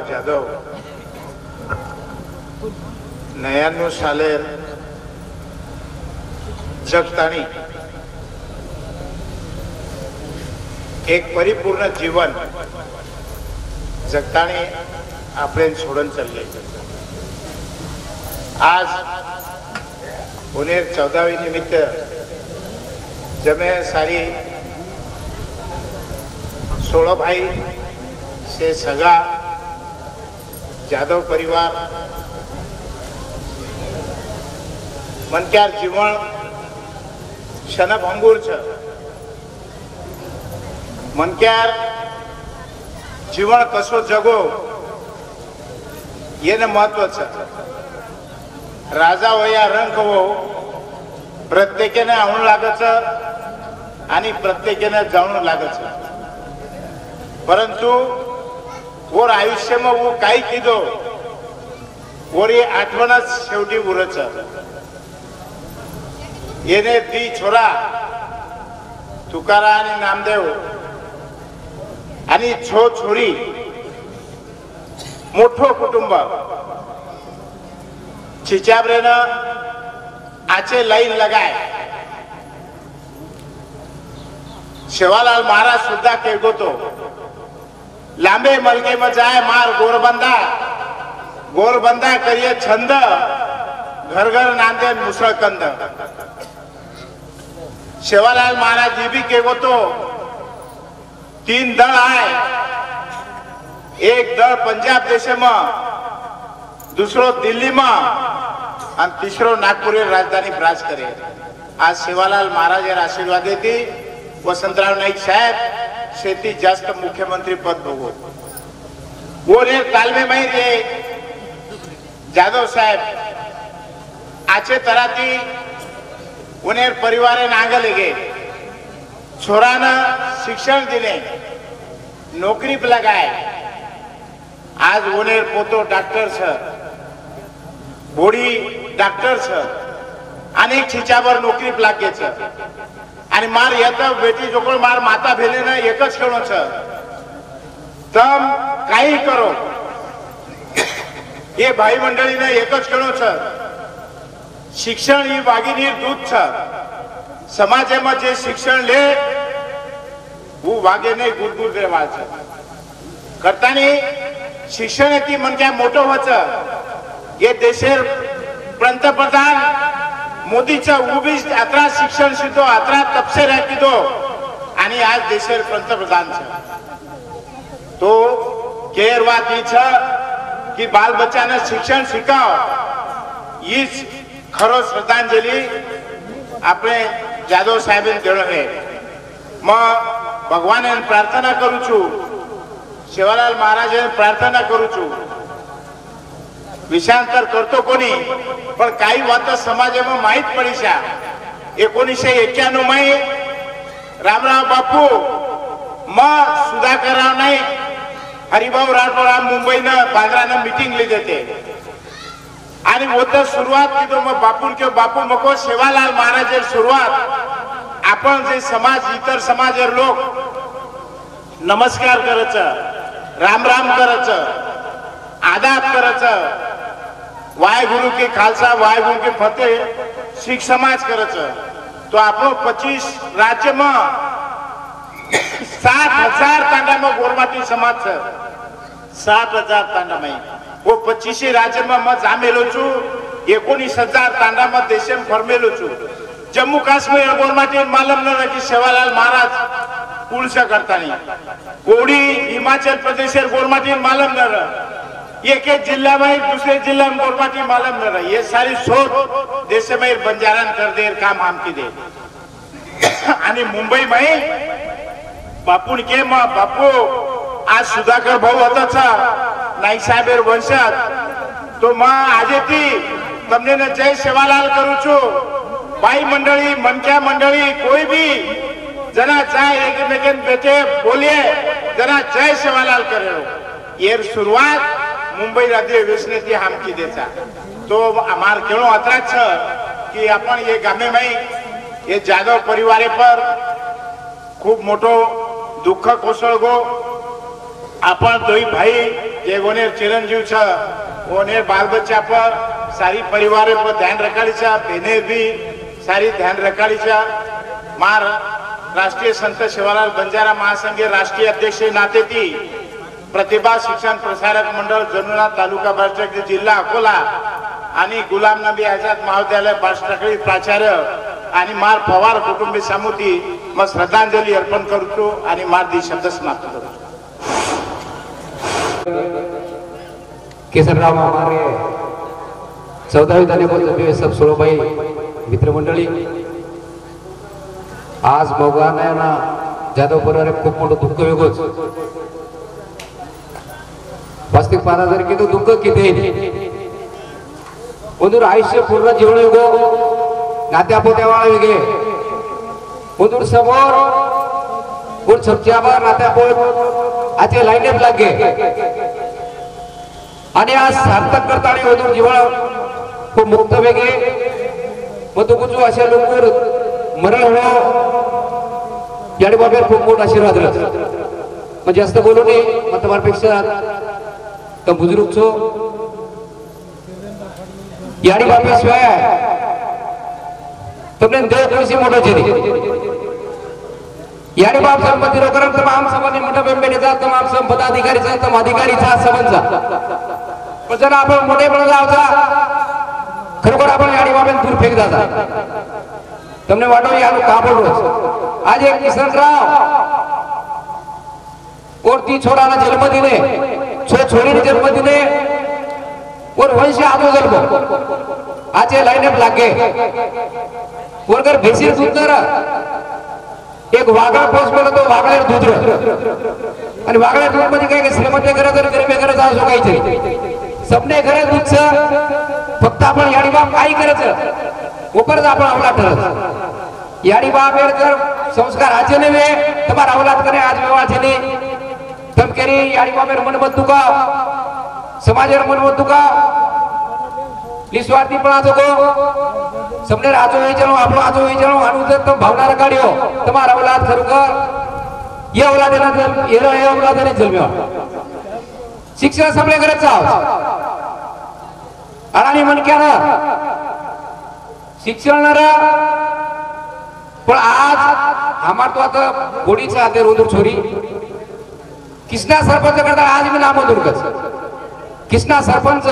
जाधव 99 सालेर जगतानी एक परिपूर्ण जीवन जगतानी आपले सोडून चालले। आज उन्हेर 14वी निमित्त जमे सारी 16 भाई से सगा जाधव परिवार मनक्यार जीवन क्षणभंगूर छ। मनक्यार जीवन कसो जगो येने महत्व छ। राजा हो या रंग हो प्रत्येकाने आवडू लागत आणि प्रत्येकाने जाणू लागत। परंतु वर आयुष्य में वो काही कीधो वर ये आठवणच शेवटी उरच। येने ती छोरा तुकाराम आणि नामदेव आणि छो छोरी मोठो कुटुंब चिचाबरेन आचे लाइन लगाए। सेवालाल महाराज सुद्धा कहगो तो लांबे मलके में जाए मार गोरबंदा करिए छंद घर घर नांदे मुसळकंद। सेवालाल महाराज ये भी कहगो तो 3 दल आए। एक दल पंजाब देश में, दूसरो दिल्ली में और तीसरो नागपुर राजधानी राज करे। आज सेवालाल महाराज आशीर्वाद थी वसंतराव नाईक साहेब शेती जास्त मुख्यमंत्री पद भोगो। वो रे तालमे में रे जाधव साहेब आचे तरह थी उन्हें परिवार आगे लगे। छोरा न शिक्षण दिले, नौकरी पे लगाए। आज उन्हें पोतो डॉक्टर छ, बोड़ी डॉक्टर छ, अनेक छिचावर नौकरी पे लागे छ। आणि मार येता बेटी जोकोळ मार माता भेलेने एकच कळो छ, तम काही करो ये भाई मंडळी ने एकच कळो छ। शिक्षण ही वाघिनी दूध छ। समाजे में जे शिक्षण ले वो वागे ने गुडगुड रेवा छ। करतानी शिक्षण की मन क्या मोटो होच। ये देशेर पंतप्रधान मोदीचा उभीच अत्रा शिक्षण शितो अत्रा तपसे राखी दो आणि आज देशेर पंतप्रधान छ। तो केर बात ही छ कि बाल बच्चा ने शिक्षण शिकाओ। हीच खरो श्रद्धांजलि आपने जाधव साहेब देणो है। मैं भगवान प्रार्थना करू छु, सेवालाल महाराज प्रार्थना करू छु। विषयांतर करतो कोणी पण काही वात समाज में माहित पड़ी छा। 1991 में रामराव बापू सुधाकरराव नाही हरिभाऊ राठोड मुंबई न बांद्रा न मीटिंग ली देते आणि वो तो सुरुवात की तो मग बापू मको सेवालाल महाराज सुरुवात आपण जे समाज इतर समाज लोक नमस्कार करच, राम राम करच, आदाब करच, वाहेगुरु के खालसा वाहेगुरु के फतेह सिख समाज करच। तो आपनो 25 राज्य में 7,000 तांडा में गोरमाटी समाज छ। 7,000 तांडा में वो 25 राज्य में मैं जामेलो छु। 19,000 तांडा में देश में फरमेलो छु। जम्मू काश्मीर गोरमाटी मालूम न कि सेवालाल महाराज पुलसा करता नहीं। कोड़ी हिमाचल प्रदेश गोरमाटी मालूम न रहा। एक जिला में दूसरे जिला में गोरमाटी मालूम न रहा। ये सारी सोच देश में बंजारण कर दे काम हम की दे। आणि मुंबई में बापू के बापू आज सुधाकर भाऊ होता था नाईक साहेब वंशात। तो मां आजे थी तमने न जय सेवालाल करू छु। भाई मंडली मनक्या मंडली कोई भी जना जाए एक बेटे बोलिए जना जय सेवालाल करे। ये शुरुआत मुंबई राज्य वेचने थी हम की देता। तो हमार केवो अतरा छ कि अपन ये गामे में ये जाधव परिवार पर खूब मोटो दुख कोसळगो। आपण दोई भाई જે ઓને ચિરંજીવ છે ઓને બાલ બચ્ચા પર સારી પરિવારે પર ધ્યાન રખાડી છે બેને બી સારી ધ્યાન રખાડી છે માર રાષ્ટ્રીય સંત સેવાલાલ બંજારા મહાસંઘે રાષ્ટ્રીય અધ્યક્ષ નાतेથી प्रतिभा शिक्षण प्रसारक मंडळ जनुना तालुका बारटकली जिल्हा अकोला आणि गुलाम नबी आझाद महाविद्यालय बारटकली प्राचार्य आणि मार पवार कुटुंबी समिती मग श्रद्धांजली अर्पण करतो आणि मार दी शब्द समाप्त करतो. केसरराव हमारे 14वी तालुक्याचे सब सोळोबाई मित्रमंडळी आज मोगाना जाधव परिवार खूप मोठं दुःख वेगळंच वास्तविक पाहता जर की तो दुःख किती मधुर आयुष्य पूर्ण जीवन वेगो नात्या पोत्यावाळा वेगळे मधुर समोर और छपच्यावर नात्या पोत आजचे लाईनअप लागे आणि आज सार्थक करताना मधुर जीवन खूप मुक्त वेगळे मधु कुछ अशा लोक मरण हो याडी बाबा खूप मोठा आशीर्वाद म्हणजे जास्त बोलू नये मग तुम्हापेक्षा तो बुजुर्ग छो याडी बापे शिवाय तुमने देव कृषि मोठो छे याडी बाप संपत्ती रोकरम तमाम समाज मोठा बेंबेचा तमाम पदाधिकारीचा तमाम अधिकारीचा संबंध पण जर आपण मोठे पण जावचा खरोखर आपण याडी बापेन दूर फेक जाता तुमने वाटो यानो का बोलरो आज एक किशनराव और ती छोराना जन्म दिले छोरी ने जन्म दिले और वंश आदो जन्म आज लाइनअप लागे और अगर भेसी दूध एक वागड़ा पोस्ट बोला तो वागड़ा दूध आणि वागड़ा दूध मध्ये काय श्रीमंत घरा तर गरीब घरा जाऊ शकायचे सबने घरा दूध फक्त आपण याडी बाप काय करायचं ओपरच आपण अवलाद ठरत याडी बाप जर संस्कार आजे नव्हे तुम्हाला अवलाद करे आज व्यवहार छे तम केरी याडी बापेर मन मत दुका समाजेर मन मत दुका निस्वार्थी पण आजो को सबने आजो होई चलो आपलो आजो होई चलो आनु तो भावना रकाड्यो तुम्हारा औलाद खरुकर ये औलाद ना ये औलाद ने जन्म्यो शिक्षण सबले करत जाव आणि मन केला शिक्षण रा पण आज हमार तो आता गोडीचा आते रोदूर छोरी किसना सरपंच करता आज मी नाम दुर्गच किसना सरपंच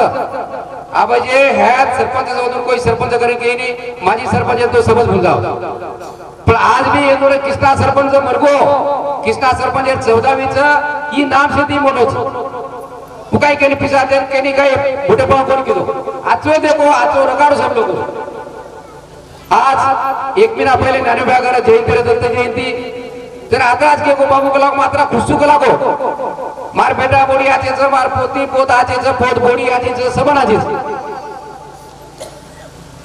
आबाजे है सरपंच जवळ कोई सरपंच करे की नाही माझी सरपंच तो समज भूल जाओ पण आज भी ये थोडे किसना सरपंच मरगो किसना सरपंच 14वीच ही नाम से ती मोठोच तू काय केली पिसा दे केनी काय मोठे पण कोण केलो आजो देखो आजो रकाडो सब लोक आज एक महिना पहिले ज्ञानोबा घर जयंती दत्त जयंती तर आता आज के को बाबू कलाक मात्रा खुशू कलाको मार बेटा बोडी आचे ज मार पोती पोत आचे ज पोत बोडी आचे ज सबन आचे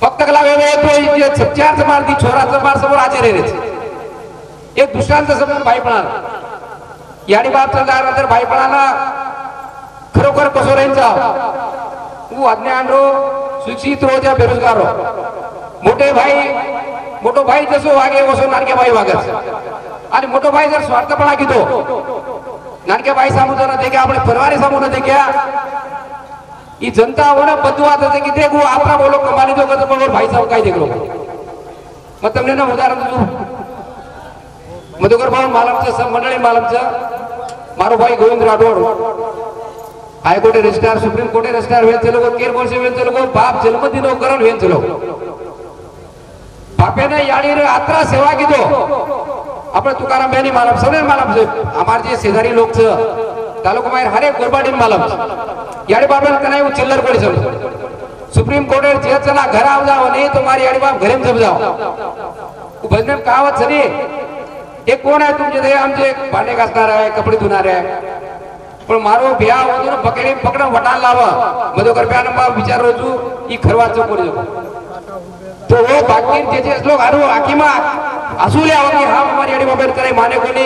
फक्त कला वे तो ये छप्चार मार दी छोरा ज मार समोर आचे रे एक दुसऱ्यांचा समोर भाईपणा याडी बाप चंदार तर भाईपणाला खरोखर कसो रेंचा तू अज्ञान रो शिक्षित रो या बेरोजगार रो मोठो भाई जसो वागे वसो नानके भाई वागस आणि मोठो भाई जर स्वार्थपणा कीधो नानके भाई सामोर न देख्या આપણે પરિવારે સામો ન દેખ્યા ઈ જનતા ઓને બધું આ થશે કે દેખો આપણા બોલો કમાલી દો કે પણ ભાઈ સાહેબ કાઈ દેખલો मैं તમને ना उदाहरण दूं मधुकर भाऊ मालम છે सब मंडळी मालम છે मारो भाई Govind Rathod high court registrar supreme court registrar वेन चलो केर बोल से वेन चलो बाप जन्मदिनो करण वेन चलो बापे ने याडी रे आत्रा सेवा कीधो આપણે तुकाराम बेनी मालम सबने मालम છે અમાર જે शेजारी लोक છે તાલુકા માં હરેક ગોરબાડી માલમ याडी बापन कनाई वो चिल्लर पड़ी सब सुप्रीम कोर्ट जे चला घर आव जाओ नहीं तो मारी याडी बाप घरे में सब जाओ वो भजन में कहावत छनी एक कोण आहे तुमचे ते आमचे भांडे घासणार आहे कपडे धुणार आहे पण मारो ब्याह होतो ना पकडी पकडून वटान लावा मधुकर ब्यान मा विचार रोजू ई खरवाचो कोणी तो वो बाकी जे लोग आरो आकीमा असुले आवकी हा हमारी याडी बापेर करे माने कोणी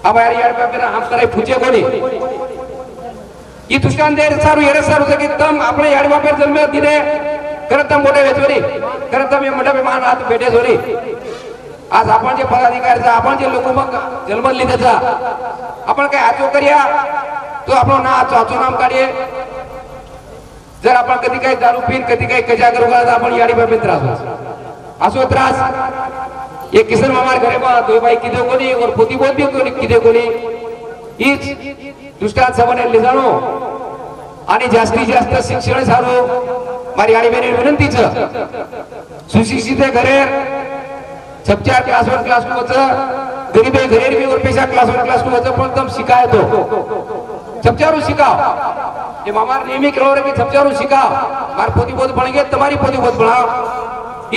अब याडी बापेर हम करे पूछे कोणी ई दुष्कान देर सारू येरे सारू सके तम आपले याडी बापेर जन्म दिले करतम मोठे वेचोरी करतम ये मोठे मान हात भेटे जोरी आज आपण जे पदाधिकारी आपण जे लोक मग जन्म लिहिण्याचा आपण काय आचो करिया तो आपण चाचू नाम काढीये जर आपण कधी काही दारू पीन कधी काही कजा करू का आपण याडी बाबी त्रास असो त्रास ये किसन मामार घरे बा दो भाई किदे कोणी और पोती बोल भी कोणी किदे कोणी हीच दुष्टात सबने ले जाणो आणि जास्तीत जास्त शिक्षण सारो मारी याडी बेने विनंतीच सुशिक्षित घरे सबचार क्लास 1 क्लास 2 होत गरीब घरे भी और पैसा क्लास 1 क्लास 2 होत पण तुम शिकाय तो सबचारू शिकाओ ये मामार नेहमी करो रे कि सबचारू शिकाओ मार पोती बोध बनेगे तुम्हारी पोती बोध बढ़ाओ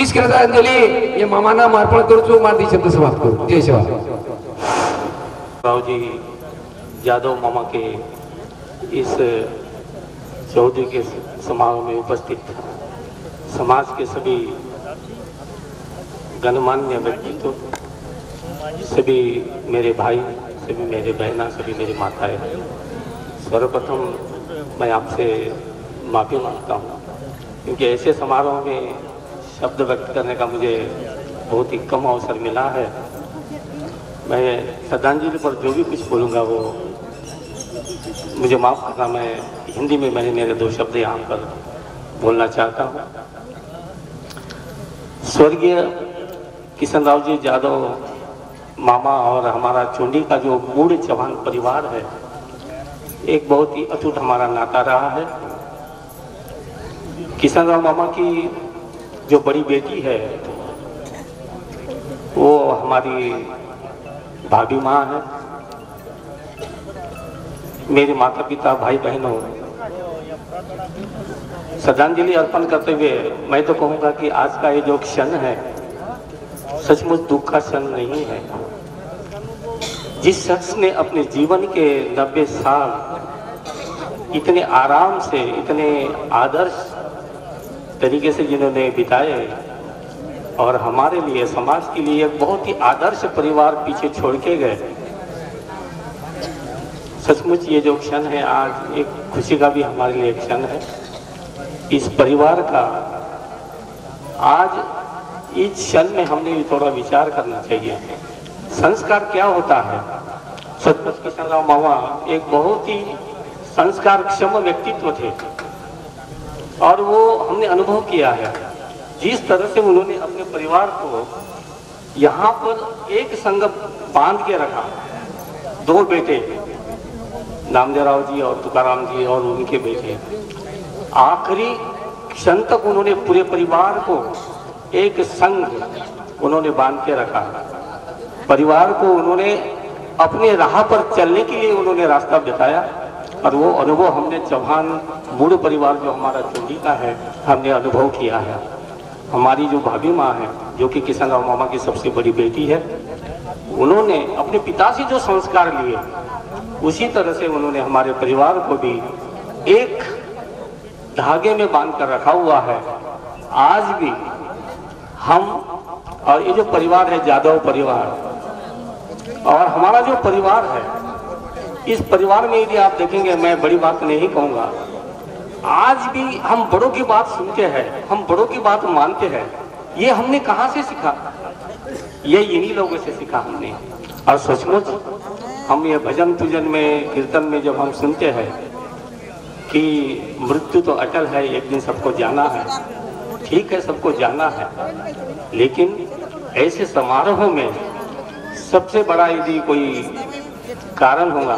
इस श्रद्धांजलि ये मामा ना मार्पण करू छू मार दी शब्द समाप्त करू जय शिवा राव जी यादव मामा के इस चौधरी के समारोह में उपस्थित समाज के सभी गणमान्य व्यक्तित्व सभी मेरे भाई सभी मेरे बहना सभी मेरी माताएं सर्वप्रथम मैं आपसे माफ़ी मांगता हूँ क्योंकि ऐसे समारोह में शब्द व्यक्त करने का मुझे बहुत ही कम अवसर मिला है। मैं श्रद्धांजलि पर जो भी कुछ बोलूँगा वो मुझे माफ़ करना, मैं हिंदी में मैंने मेरे 2 शब्द यहाँ पर बोलना चाहता हूँ। स्वर्गीय किशन राव जी यादव मामा और हमारा चुंडी का जो मूड चौहान परिवार है एक बहुत ही अटूट हमारा नाता रहा है। किशन राव मामा की जो बड़ी बेटी है वो हमारी भाभी माँ है। मेरे माता पिता भाई बहनों श्रद्धांजलि अर्पण करते हुए मैं तो कहूँगा कि आज का ये जो क्षण है सचमुच दुख का क्षण नहीं है। जिस शख्स ने अपने जीवन के 90 साल इतने आराम से इतने आदर्श तरीके से जिन्होंने बिताए और हमारे लिए समाज के लिए एक बहुत ही आदर्श परिवार पीछे छोड़ के गए, सचमुच ये जो क्षण है आज एक खुशी का भी हमारे लिए एक क्षण है। इस परिवार का आज इस क्षण में हमने भी थोड़ा विचार करना चाहिए। संस्कार क्या होता है? सचमुच किशन राव मामा एक बहुत ही संस्कार क्षम व्यक्तित्व थे और वो हमने अनुभव किया है। जिस तरह से उन्होंने अपने परिवार को यहाँ पर एक संग बांध के रखा, 2 बेटे नामदेवराव जी और तुकाराम जी और उनके बेटे, आखिरी क्षण तक उन्होंने पूरे परिवार को एक संग उन्होंने बांध के रखा। परिवार को उन्होंने अपने राह पर चलने के लिए उन्होंने रास्ता बताया और वो अनुभव हमने चौहान मूड परिवार जो हमारा चुंडी का है हमने अनुभव किया है। हमारी जो भाभी माँ है जो कि किशन राव मामा की सबसे बड़ी बेटी है, उन्होंने अपने पिता से जो संस्कार लिए उसी तरह से उन्होंने हमारे परिवार को भी एक धागे में बांध कर रखा हुआ है। आज भी हम और ये जो परिवार है यादव परिवार और हमारा जो परिवार है, इस परिवार में यदि आप देखेंगे, मैं बड़ी बात नहीं कहूँगा, आज भी हम बड़ों की बात सुनते हैं, हम बड़ों की बात मानते हैं। ये हमने कहाँ से सीखा? ये इन्हीं लोगों से सीखा हमने। और सचमुच हम ये भजन पूजन में कीर्तन में जब हम सुनते हैं कि मृत्यु तो अटल है, एक दिन सबको जाना है, ठीक है सबको जाना है, लेकिन ऐसे समारोह में सबसे बड़ा यदि कोई कारण होगा,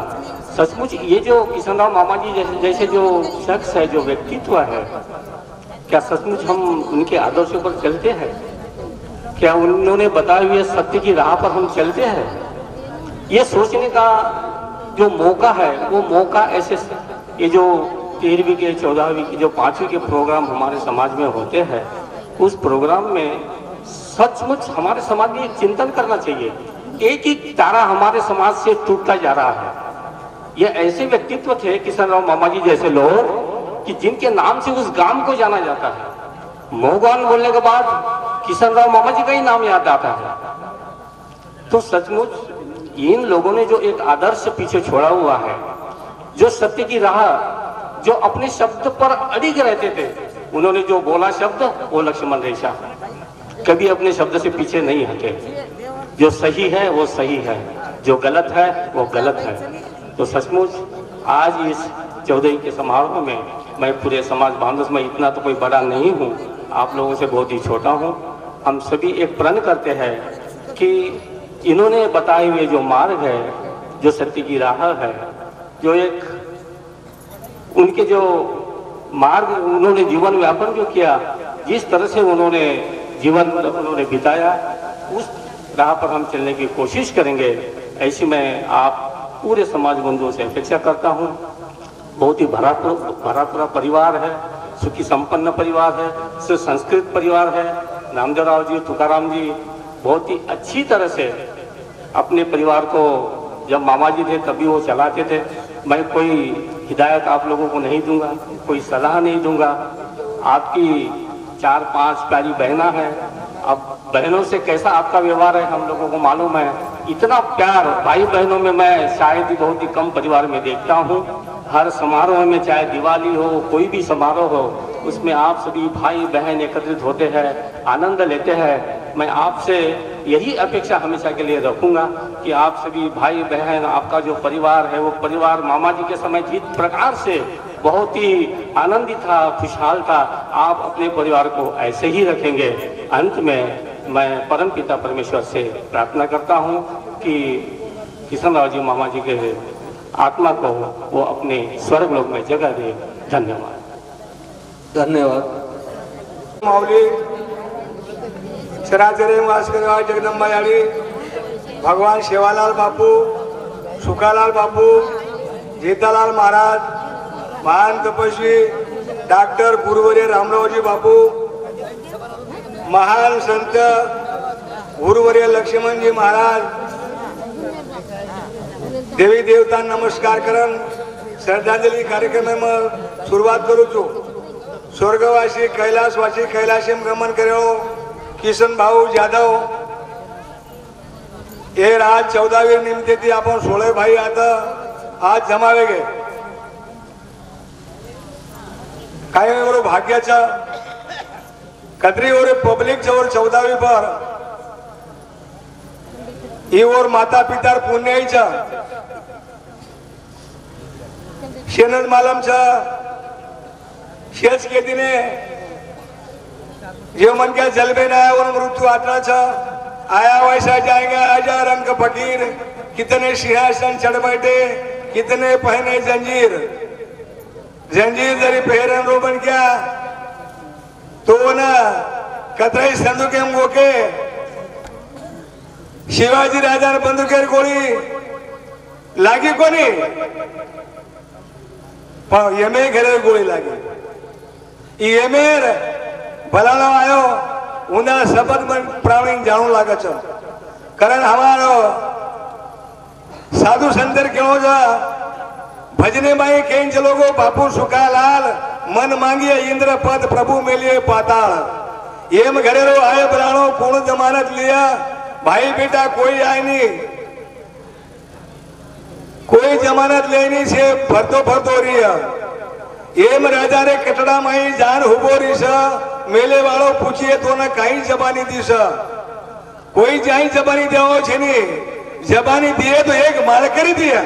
सचमुच ये जो किशन राव मामा जी जैसे जो शख्स है, जो व्यक्तित्व है, क्या सचमुच हम उनके आदर्शों पर चलते हैं? क्या उन्होंने बताए हुए सत्य की राह पर हम चलते हैं? ये सोचने का जो मौका है वो मौका ऐसे ये जो 13वीं के 14वीं के जो 5वीं के प्रोग्राम हमारे समाज में होते हैं, उस प्रोग्राम में सचमुच हमारे समाज में एक चिंतन करना चाहिए। एक ही तारा हमारे समाज से टूटता जा रहा है। ये ऐसे व्यक्तित्व थे किशन राव मामा जी जैसे लोग कि जिनके नाम से उस गांव को जाना जाता है। मोहगान बोलने के बाद किशन राव मामा जी का ही नाम याद आता है। तो सचमुच इन लोगों ने जो एक आदर्श पीछे छोड़ा हुआ है, जो सत्य की राह, जो अपने शब्द पर अड़िग रहते थे, उन्होंने जो बोला शब्द वो लक्ष्मण रेखा, कभी अपने शब्द से पीछे नहीं हटे। जो सही है वो सही है, जो गलत है वो गलत है। तो सचमुच आज इस 14 के समारोह में मैं पूरे समाज बांधव में इतना तो कोई बड़ा नहीं हूँ, आप लोगों से बहुत ही छोटा हूँ। हम सभी एक प्रण करते हैं कि इन्होंने बताए हुए जो मार्ग है, जो सत्य की राह है, जो एक उनके जो मार्ग उन्होंने जीवन व्यापन जो किया, जिस तरह से उन्होंने जीवन उन्होंने बिताया, उस राह पर हम चलने की कोशिश करेंगे। ऐसी मैं आप पूरे समाज बंधुओं से अपेक्षा करता हूँ। बहुत ही भरा परिवार है, सुखी संपन्न परिवार है, सुसंस्कृत परिवार है। नामदेवराव जी, तुकाराम जी बहुत ही अच्छी तरह से अपने परिवार को, जब मामा जी थे तभी वो चलाते थे। मैं कोई हिदायत आप लोगों को नहीं दूंगा, कोई सलाह नहीं दूंगा। आपकी 4-5 प्यारी बहना है, अब बहनों से कैसा आपका व्यवहार है हम लोगों को मालूम है। इतना प्यार भाई बहनों में मैं शायद ही बहुत ही कम परिवार में देखता हूँ। हर समारोह में, चाहे दिवाली हो, कोई भी समारोह हो, उसमें आप सभी भाई बहन एकत्रित होते हैं, आनंद लेते हैं। मैं आपसे यही अपेक्षा हमेशा के लिए रखूंगा कि आप सभी भाई बहन, आपका जो परिवार है वो परिवार मामा जी के समय जिस प्रकार से बहुत ही आनंदित था, खुशहाल था, आप अपने परिवार को ऐसे ही रखेंगे। अंत में मैं परम पिता परमेश्वर से प्रार्थना करता हूँ कि किशनराव जी मामा जी के आत्मा को वो अपने स्वर्ग लोक में जगह दे। धन्यवाद। धन्यवाद। माऊली चराचरे वास करवा जगदम्बा याड़ी, भगवान सेवालाल बापू, सुखालाल बापू, जेतालाल महाराज, महान तपस्वी डॉक्टर गुरुवर्य रामरावजी बापू, महान संत गुरुवर्य लक्ष्मण जी महाराज, देवी देवता नमस्कार करन श्रद्धांजलि कार्यक्रम में शुरुआत करू छू। स्वर्गवासी कैलासवासी कैलाशी गमन करो किशन भाऊ जाधव ये आज 14वी निमित्ते थी आपण 16 भाई आता आज जमावे गे काय और भाग्याचा कतरी और पब्लिक जवळ 14वी पर ही और माता पिता पुण्याईचा शेनद मालमचा शेष के दिने जो मन क्या जलबे न आया और मृत्यु आत्रा आया वैसा जाएंगे। आजा रंग फकीर, कितने सिंहासन चढ़ बैठे, कितने पहने जंजीर, जंजीर जरी पहरन रो बन गया तो न कतराई संदूक एम गोके शिवाजी राजा ने बंदूकेर गोळी लागी कोणी पण यमे घरे गोळी लागी। यमेर भलानो आयो उना शपथ में प्राणी जाणू लागे छ कारण हमारो साधु संतर क्यों जा भजने माई कें चलोगो बापू सुखालाल मन मांगिए इंद्र पद प्रभु मिलिए पाताल। एम घरे रो आए प्राणो पूर्ण जमानत लिया भाई बेटा कोई आए नहीं, कोई जमानत लेनी से फरतो फरतो रिया। एम राजा रे कटड़ा माई जान हुबो रही सा मेले वालों पूछिए तो न कहीं जबानी दी सा कोई जाई जबानी देवो छे नी जबानी दिए तो एक मार करी दिया।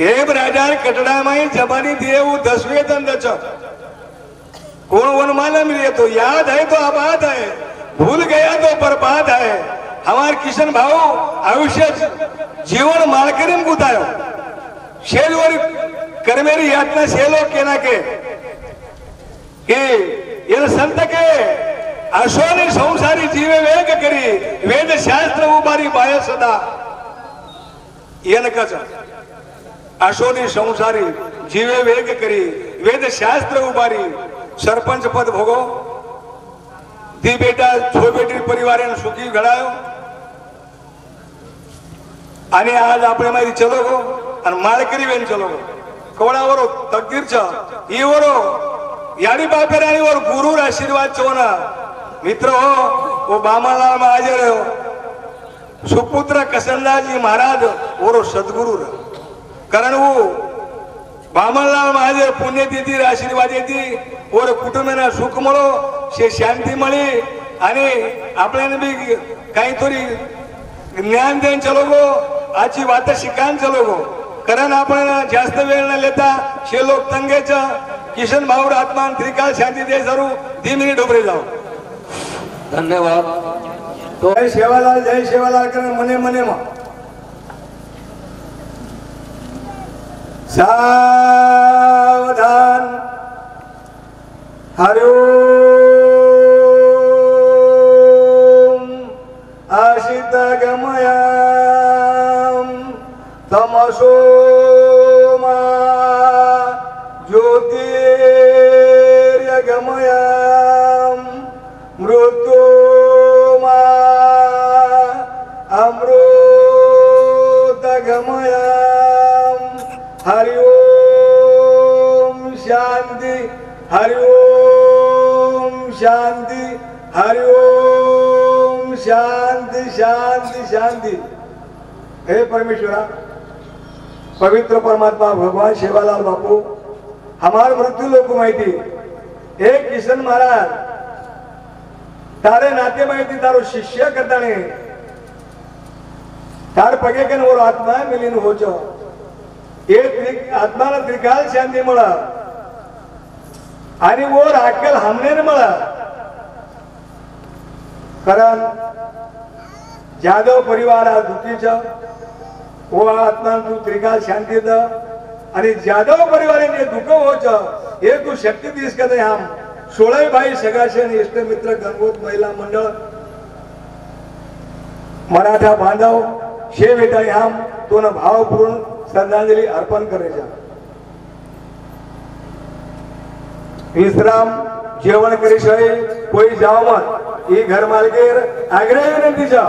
एम राजा रे कटड़ा माई जबानी दिए वो 10वें दंड छ कौन वन मालूम लिए तो याद है तो आबाद है, भूल गया तो बर्बाद है। हमारे किशन भाऊ आयुष्य जीवन मालकरीम गुतायो शेलवर करमेरी यातना शेलो केना के ये संत के अशोनी संसारी जीवे वेग करी वेद शास्त्र उबारी बाय सदा कच अशोनी संसारी जीवे वेग करी वेद शास्त्र उबारी सरपंच पद भोगो दी बेटा छो बेटी परिवार सुखी घडायो आणि आज आपणे मारी चलो गो आणि माळकरी वेन चलो गो कोणावरो तकदीर छ ईवरो याडी बापेरानी और गुरु आशीर्वाद चोना मित्र हो वो बामालाल महाजर हो सुपुत्र कसनदास जी महाराज और सदगुरु कारण वो बामणलाल महाजर पुण्य देती आशीर्वाद देती और कुटुंबांना सुख मळो शे शांती मळी आणि आपल्याने बी काहीतरी ज्ञान देन चलो गो आजची वात शिकान चलो गो कारण आपण जास्त वेळ न लेता शेलोक तंगेच किशन भाऊर आत्मा त्रिकाल शांती दे जरू 2 मिनिट उभे जाऊ. धन्यवाद. जय शेवालाल करण मने मने मा सावधान. हरि ओम. आशित गमयाम तमसो मा ज्योतिर्गमयाम मृत्युमा अमृतगमयाम. हरि ओम शांति. हरि ओम शांति. हरि ओम शांति शांति शांति. हे परमेश्वरा, पवित्र परमात्मा भगवान शेवालाल बापू हमार मृत्यु लोक माहिती हे किशन महाराज तारे नाते माहिती तारो शिष्य करताने तार पगे कन वो आत्मा मिलीन हो जो ये आत्मा ना त्रिकाल शांती मला आणि वो राखेल हमने न मला. कारण जाधव परिवार आज दुखीचा वो आत्मा तू त्रिकाल शांती द आणि जाधव परिवाराने दुःख होच हे तू शक्ती दिस का हम 16 भाई सगाशन इष्ट मित्र गंगोत महिला मंडळ मराठा बांधव शे बेटा हम तो न भावपूर्ण श्रद्धांजलि अर्पण करायचा. विश्राम जेवण करीशिवाय कोई जाव मत ही घर मालकीर आग्रह विनंतीचा.